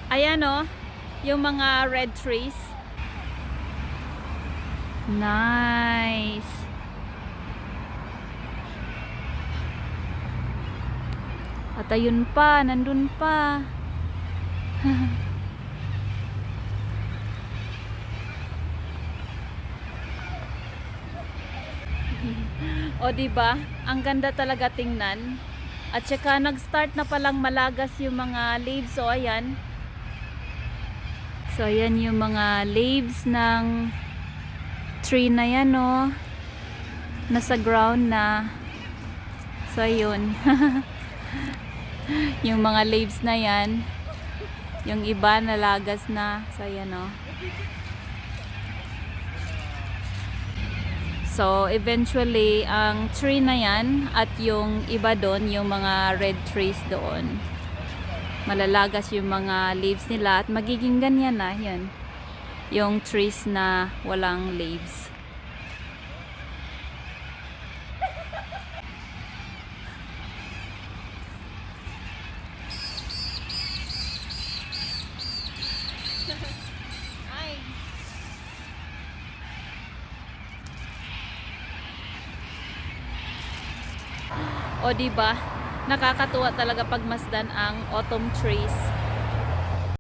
Ayan o, yung mga red trees. Nice. At ayun pa, nandun pa. O diba? Ang ganda talaga tingnan. At saka nag-start na palang malagas yung mga leaves. So ayan. So ayan yung mga leaves ng tree na yan, no. Nasa ground na. So ayun. Yung mga leaves na yan. Yung iba nalagas na. So ayan, no. So, eventually, ang tree na yan at yung iba doon, yung mga red trees doon, malalagas yung mga leaves nila at magiging ganyan na, yan. Yung trees na walang leaves. O diba, nakakatuwa talaga pagmasdan ang autumn trees.